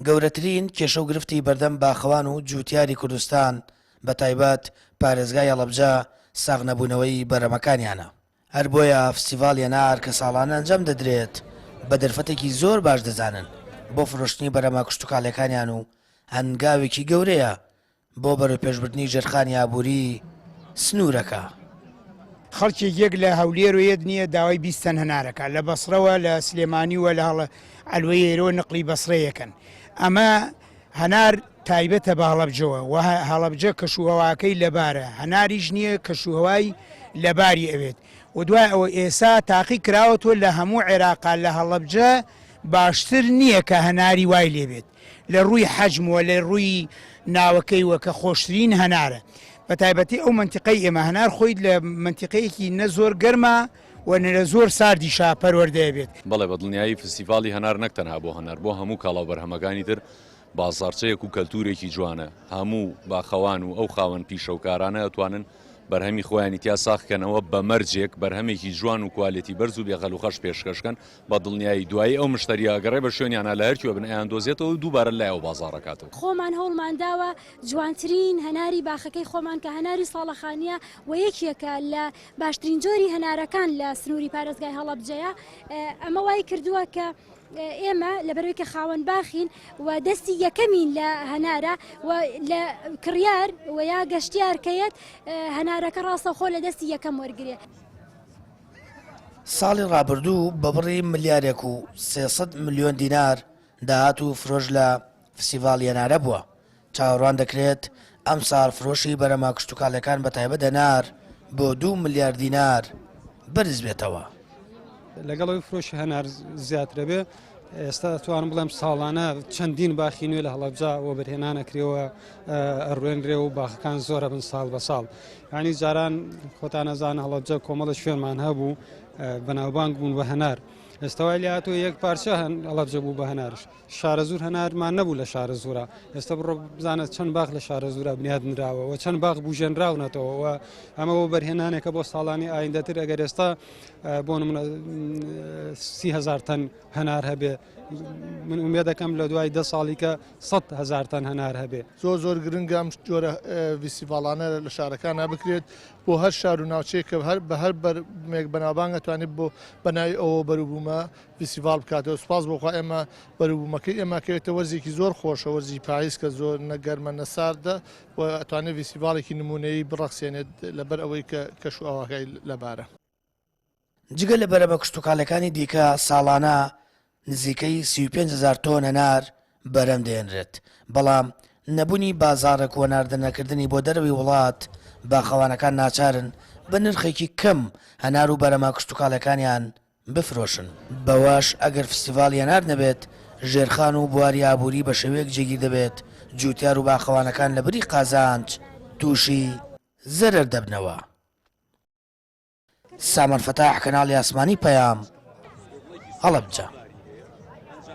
گەورەترین کێشە و گرفتی بەردەم باخەوان و جووتیاری کوردستان بە تایبەت پارێزگای هەڵەبجە ساغ نەبوونەوەی بەرەمەکانیانە. هەر بۆیە فستیڤاڵ هێنار کە ساڵانە ئەنجام دەدرێت بە دەرفەتێکی زۆر باش دەزانن بۆ فرۆشتنی بەرەمە کشتتوکاڵەکانیان و هەنگاوێکی گەورەیە بۆ بەرەو پێشبردننی ژێرخانی ئابووری سنوورەکە. خەڵکی یەک لە هەولێر و یەک نییە داوای بیستەن هەنارەکە لە بەسڕەوە لە سلێمانی و لە ئەلوەی ئێرۆ نقلی بەسڕەیەکەن. ئەمە هەنار تایبەتە بە هەڵەبجەوە و هەڵەبجە کەشوهەواکەی لەبارە، هەناریش نییە کەشوهەوای لەباری ئەوێت و دوای ئەوە ئێستا تاقی کراوەتەوە لە هەموو عێراقا لە هەڵەبجە باشتر نییە کە هەناری وای لێبێت لە ڕووی حەجموە لە ڕووی ناوەکەی وە کە خۆشترین هەنارە. بە تایبەتی ئەو منتیقەی ئێمە هەنار خۆی لە منتیقەیەکی نە زۆر گەرمە و نە زۆر ساردی شاپەروەردەیەبێت. بەڵێ بە دڵنیایی فستیڤاڵی هەنار نەک تەنها بۆ هەنار بۆ هەموو کاڵاو بەرهەمەکانی تر بازارچەیەک و کەلتورێکی جوانە. هەموو باخەوان و ئەو خاوەن پیشەوکارانە ئەتوانن بەرهەمی خۆیانی تیا ساخکەنەوە بە مەرجێک بەرهەمێکی جوان و کوالێتی بەرز و بێغەل و خەش پێشکەشکەن بە دڵنیایی دوایی ئەو مشتریاگەڕێ بە شوێنیانە لە هەرکیوە بن ئەیان دۆزێتەوە و دووبارە لایەوە بازاڕەکاتەوە. خۆمان هەوڵمانداوە جوانترین هەناری باخەکەی خۆمان کە هەناری ساڵەخانیە و یەکێکە لە باشترین جۆری هەنارەکان لە سنووری پارێزگای هەڵەبجەیە. ئەمە وای کردووە کە ئێمە لەبەرەوەی کە خاوەن باخین و دەستی یەکەمین لە هەنارە و لە کڕیار و یا گەشتیارکەیەت هەنارەکە ڕاستەوخۆ لە دەستی یەکەم وەرگێ. ساڵی ڕابردوو بە بڕی ملیارێک و 300 ملیۆن دینار داهات و فرۆش لە فستیڤاڵ هێنارە بووە. چاوەڕوان دەکرێت ئەم ساڵ فرۆشی بەرەمە کشتتوکاڵەکان بە تایبەت هەنار بۆ 2 ملیار دینار بەرز بێتەوە. لەگەڵەوەی فرۆشی هەنار زیاترە بێ ئێستا دەتوانم بڵێم ساڵانە چەندین باخی نوێ لە هەڵەبجە و بەرهێنانەکرێەوە ئەڕوێنرێ و باخەکان زۆرە بن ساڵ بە ساڵ. یعنی جاران خۆتان نەزانە هەڵەبجە کۆمەڵە شوێنمان هەبوو بەناوبانگ بوون بە هەنار. ئێستاوای لاتۆ یەک پارچە هەڵەبجە بوو بە هەنارش. شارە زوور هەنارمان نەبوو لە شارە زوورە. ئێستا بڕۆ بزانێت چەند باخ لە شارە زوورە بنیادنراوە و چەند باخ بوژێنراونەتەوە و ئەمە بۆ بەرهێنانێکە بۆ ساڵانی ئایندەتر ئەگەر ئێستا بۆ نمونە 30,000 تەن هەنار هەبێ من ئومێد دەکەم لە دوای 10 ساڵی کە 100,000 تەن هەنار هەبێ. زۆر گرنگە ئەم جۆرە فستیڤاڵانە لە شارەکانە بکرێت بۆ هەر شار و ناوچەیەکە بە هەر بەرمێک بەناوبانگ ئەتوانێت بۆ بەناوی ئەوە بەروبوومە فستیڤاڵ بکاتەوە. سوپاس بۆخوا ئێمە بەروبوومەکەی ئێمەکەوێتە وەرزێکی زۆر خۆشە، وەرزی پاییز کە زۆر نەگەرمە نەساردە و ئەتوانێت فستیڤاڵێکی نمونەیی بڕەخسێنێت لەبەر ئەوەی کە کەشوئاواکەی لەبارە. جگە لە بەرەمە کشتتوکاڵەکانی دیکە ساڵانە نزیکەی 35,000 تۆن هەنار بەرەم دێنرێت. بەڵام نەبوونی بازاڕە کۆناردنەکردنی بۆ دەروی وڵات باخەوانەکان ناچارن بە نرخێکی کەم هەنار و بەرەمە کشتتوکاڵەکانیان بفرۆشن. بەوەش ئەگەر فستیڤاڵ هێنار نەبێت ژێرخان و بواری ئابووری بە شێوەیەک جێگیر دەبێت، جووتیار و باخەوانەکان لە بری قازانج تووشی زەرەر دەبنەوە. سامان فەتاح، کەناڵی ئاسمانی پەیام، هەڵەبجە.